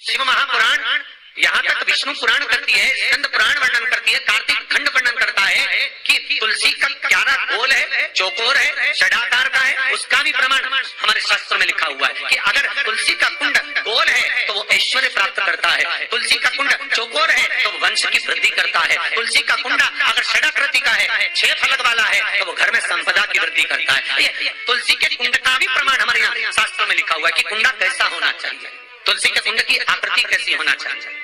शिव महापुराण, यहाँ तक विष्णु पुराण करती है, स्कंद पुराण वर्णन करती है, कार्तिक खंड वर्णन करता है कि तुलसी का क्यारा गोल है, चौकोर है, षडाकार का है। उसका भी प्रमाण हमारे शास्त्र में लिखा हुआ है कि अगर तुलसी का कुंड गोल है तो वो ऐश्वर्य प्राप्त करता है, तुलसी का कुंड चौकोर है तो वंश की वृद्धि करता है, तुलसी का कुंड अगर षडाकृति का है, 6 फलक वाला है तो वो घर में संपदा की वृद्धि करता है। तुलसी के कुंड का भी प्रमाण हमारे यहाँ शास्त्रों में लिखा हुआ है कि कुंडा कैसा होना चाहिए, तुलसी के कुंड की आकृति कैसी होना चाहिए,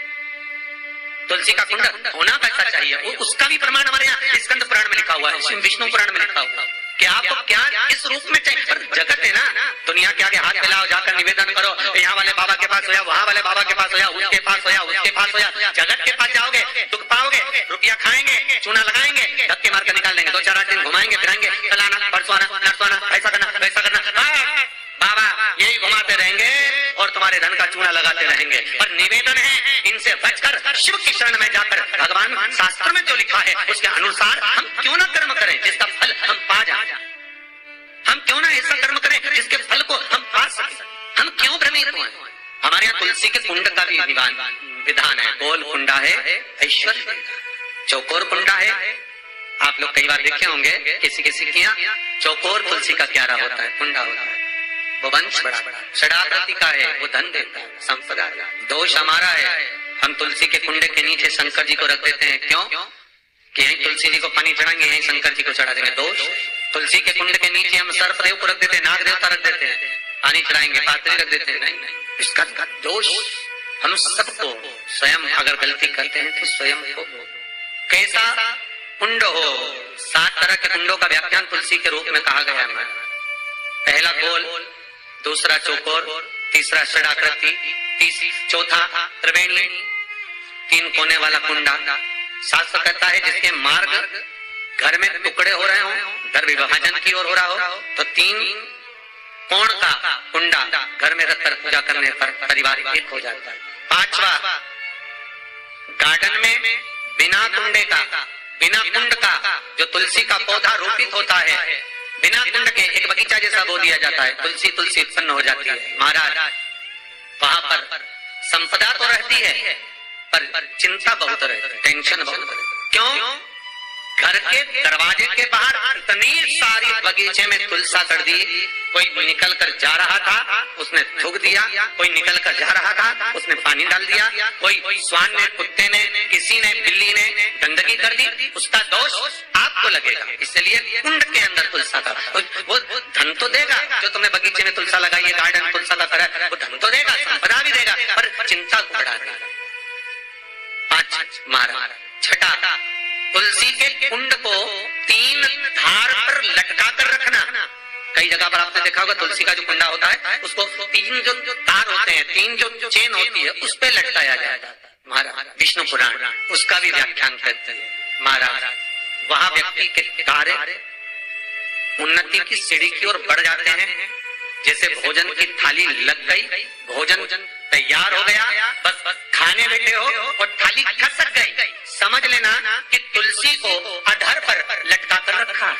तुलसी का कुंड होना कैसा चाहिए, वो उसका भी प्रमाण हमारे यहाँ स्कंद पुराण में लिखा हुआ है, विष्णु पुराण में लिखा हुआ है कि आपको क्या इस रूप में चाहिए। पर जगत है ना, दुनिया के आगे हाथ फैलाओ, जाकर निवेदन करो, यहाँ वाले बाबा के पास होया, वहाँ वाले बाबा के पास होया, उसके पास होया, उसके पास होया, जगत के पास जाओगे दुख पाओगे, रुपया खाएंगे, चूना लगाएंगे, धक्के मार कर निकाल देंगे, 2-4 दिन घुमाएंगे फिराएंगे, फलाना परसों नरसों ऐसा करना वैसा करना, बाबा यही घुमाते रहेंगे और तुम्हारे धन का चूना लगाते रहेंगे। पर निवेदन है इनसे बचकर शिव की शरण में जाकर भगवान शास्त्र में जो लिखा है उसके अनुसार हम क्यों ना कर्म करें जिसका फल हम पा जाए, हम क्यों ना ऐसा कर्म करें जिसके फल को हम पा सकें, हम क्यों भ्रमित हुए। हमारे यहाँ तुलसी के कुंड का भी विधान है, गोल कुंडा है ऐश्वर्य, चौकोर कुंडा है। आप लोग कई बार देखे होंगे किसी किसी के यहाँ चौकोर तुलसी का क्यारा होता है, कुंडा होता है, वो वंश बड़ा, षडाकृति का है, वो धन देता है, संपदा। दोष हमारा है, हम तुलसी के कुंडे के नीचे शंकर जी को रख देते हैं, क्यों कि यहीं तुलसी जी को पानी चढ़ाएंगे, यहीं शंकर जी को चढ़ा देंगे। दोष, तुलसी के कुंड के नीचे हम सर्पदेव को रख देते हैं, नाग देवता रख देते हैं, पानी चढ़ाएंगे, पात्री रख देते हैं, नहीं, इसका दोष हम सबको स्वयं अगर गलती करते हैं तो स्वयं को। कैसा कुंड हो, 7 तरह के कुंडों का व्याख्यान तुलसी के रूप में कहा गया है। पहला गोल, दूसरा चौकोर, तीसरा षडाकृति, चौथा त्रिवेणी, 3 कोने वाला कुंडा। शास्त्र कहता है जिसके मार्ग घर में टुकड़े हो रहे हो, घर विभाजन की ओर हो रहा हो, तो 3 कोण का कुंडा घर में रखकर पूजा करने पर परिवार एक हो जाता है। 5वां, गार्डन में बिना कुंडे का, बिना कुंड का जो तुलसी का पौधा रोपित होता है, बिना कुंड के एक बगीचा जैसा बो दिया जाता है, तुलसी तुलसी उत्पन्न हो जाती है। महाराज वहां पर संपदा तो रहती है पर चिंता बहुत रहती है, टेंशन बहुत रहती है। क्यों? घर के दरवाजे के बाहर इतनी सारी बगीचे में तुलसा कर दी, कोई निकल कर जा रहा था उसने थूक दिया, कोई निकल कर जा रहा था उसने पानी डाल दिया, कोई श्वान ने, कुत्ते ने, किसी ने, बिल्ली ने गंदगी कर दी, उसका दोष आपको लगेगा। इसलिए कुंड के अंदर तुलसा का वो धन तो देगा, जो तुमने बगीचे में तुलसा लगाई है, गार्डन तुलसा का तरह, वो धन तो देगा, संपदा भी देगा, पर चिंता को बढ़ा देगा। 5 महाराज। छठा, तुलसी के कुंड को 3 धार पर लटका कर रखना। कई जगह पर आपने देखा होगा तुलसी का जो कुंडा होता है उसको 3 जो तार होते हैं, 3 जो चेन होती है उस पे लटकाया जाता है। महाराज विष्णु पुराण उसका भी व्याख्यान करते हैं। महाराज वहां व्यक्ति के कार्य उन्नति की सीढ़ी की ओर बढ़ जाते हैं। जैसे भोजन की थाली लग गई, भोजन तैयार हो गया, बस खाने बैठे हो और थाली खसक गई, समझ लेना कि तुलसी को अधर पर लटका कर रखा।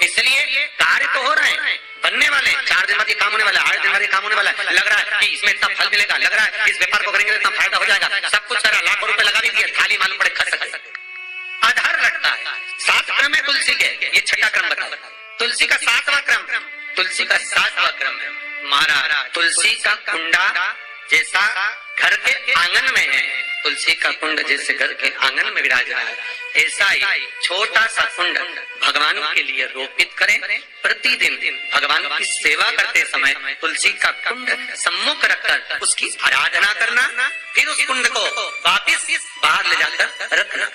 इसलिए कार्य तो हो रहे हैं, बनने वाले, 4 दिन बाद ये काम होने वाला है, 8 दिन बाद ये काम होने वाला है, लग रहा है कि इसमें इतना फल मिलेगा, लग रहा है इस व्यापार को करेंगे इतना फायदा हो जाएगा, सब कुछ करा, लाखों रुपए लगा भी दिए, थाली मालूम पड़े खसक गई, अधर लटका है। 7 क्रम है तुलसी के, ये छठा क्रम बताओ। तुलसी का 7वां क्रम, तुलसी का 7वां क्रम है। महाराज तुलसी का कुंडा जैसा घर के आंगन में है, तुलसी का कुंड जैसे घर के आंगन में विराज रहा है, ऐसा ही छोटा सा कुंड भगवान के लिए रोपित करें। प्रतिदिन भगवान की सेवा करते समय तुलसी का कुंड सम्मुख रखकर उसकी आराधना करना, फिर उस कुंड को वापिस बाहर ले जाकर रखना,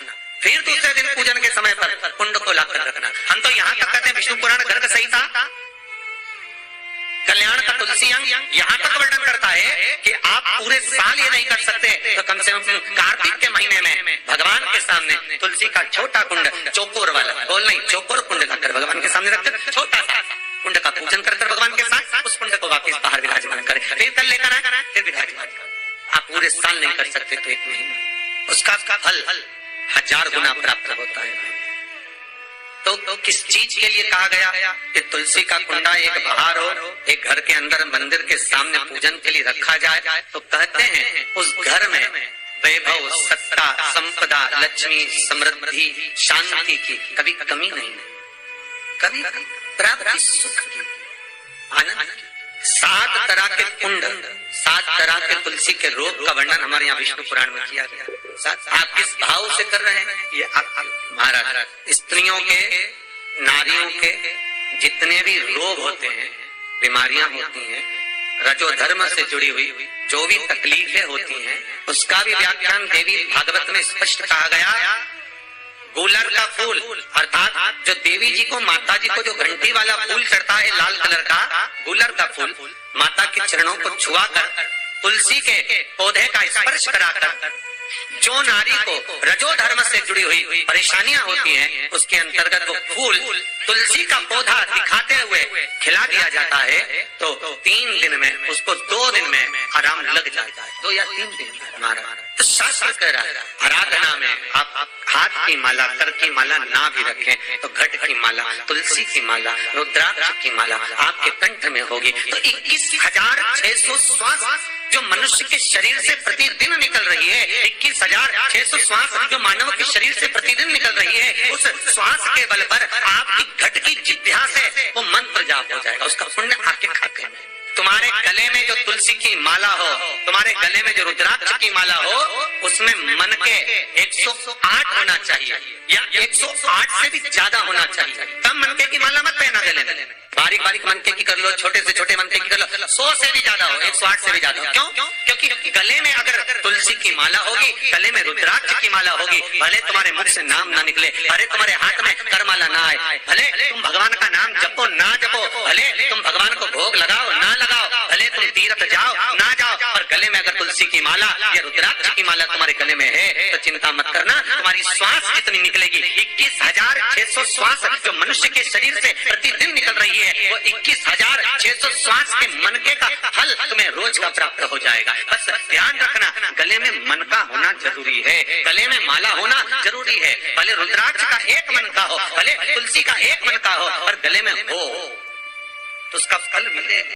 फिर दूसरे दिन पूजन के समय पर कुंड को लाकर रखना। हम तो यहाँ तक कहते हैं विष्णु पुराण गर्ग संहिता कल्याण का तुलसी अंग यहाँ तक वर्णन करता है कि आप पूरे साल ये नहीं कर सकते तो कम से कम कार्तिक के महीने में भगवान के सामने तुलसी का छोटा कुंड, चौकोर वाला, गोल नहीं, चौकोर कुंड लाकर भगवान के सामने रखकर छोटा सा कुंड का पूजन कर भगवान के साथ उस कुंड को वापस बाहर विराजमान करें, फिर कल लेकर आना, फिर विराजमान करें। आप पूरे साल नहीं कर सकते तो 1 महीना, उसका फल 1000 गुना प्राप्त होता है। तो किस चीज के लिए कहा गया कि तुलसी का कुंडा एक बहार हो, एक घर के अंदर मंदिर के सामने पूजन के लिए रखा जाए तो कहते हैं उस घर में वैभव, सत्ता, संपदा, लक्ष्मी, समृद्धि, शांति की कभी कमी नहीं, कभी प्राप्ति, सुख की, आनंद की। 7 तरह के कुंड, 7 तरह के तुलसी के रोग का वर्णन हमारे यहाँ विष्णु पुराण में किया गया। आप किस भाव से कर रहे हैं ये आप महाराज। स्त्रियों के, नारियों के जितने भी रोग होते हैं, बीमारियां होती हैं, रजो धर्म से जुड़ी हुई जो भी तकलीफें होती हैं, उसका भी व्याख्यान देवी भागवत में स्पष्ट कहा गया। गुलर का फूल अर्थात जो देवी जी को, माता जी को जो घंटी वाला फूल चढ़ता है लाल कलर का, गुलर का फूल माता के चरणों को छुआ कर, तुलसी के पौधे का स्पर्श कराकर जो नारी को रजो धर्म से जुड़ी हुई परेशानियां होती हैं, उसके अंतर्गत वो फूल तुलसी का पौधा दिखाते हुए खिला दिया जाता है तो 3 दिन में उसको 2 दिन में आराम लग जाता है, 2 या 3 दिन में। तो शास्त्र कह रहा है आराधना में आप हाथ की माला, कर की माला ना भी रखें तो घट की माला, तुलसी की माला, रुद्राक्ष की माला आपके कंठ में होगी तो 21,600 श्वास जो मनुष्य के शरीर से प्रतिदिन निकल रही है, 21,600 श्वास जो मानव के शरीर से प्रतिदिन निकल रही है, उस श्वास के बल पर आपकी घट की जिह्वा से वो मंत्र जाप हो जाएगा, उसका पुण्य आपके खाते में। तुम्हारे गले में जो तुलसी की माला हो, तुम्हारे गले में जो रुद्राक्ष की माला हो, उसमें मन के 108 होना चाहिए या 108 से भी ज्यादा होना चाहिए। कम मनके की माला मत पहना गले में, बारीक बारीक मनके की कर लो, छोटे से छोटे मनके की कर लो, 100 से भी ज्यादा हो, 108 से भी ज्यादा हो। क्यों? क्योंकि गले में अगर तुलसी की माला होगी, गले में रुद्राक्ष की माला होगी, भले तुम्हारे मुख से नाम ना निकले, भले तुम्हारे हाथ में करमाला ना आए, भले तुम भगवान का नाम जपो ना जपो, भले तुम भगवान को भोग लगाओ ना लगाओ, भले तुम तीर्थ जाओ ना जाओ, पर गले में अगर तुलसी की माला या रुद्राक्ष की माला तुम्हारे गले में है तो चिंता मत करना, तुम्हारी श्वास कितनी निकलेगी, 21,600 श्वास जो मनुष्य के शरीर से प्रतिदिन निकल रही है, वो 21,600 श्वास के मनके का फल तुम्हें रोज का प्राप्त हो जाएगा। बस ध्यान रखना, गले में मन का होना जरूरी है, गले में माला होना जरूरी है, भले रुद्राक्ष का एक मन का हो, भले तुलसी का एक मन का हो, और गले में हो तो उसका फल मिलेगा।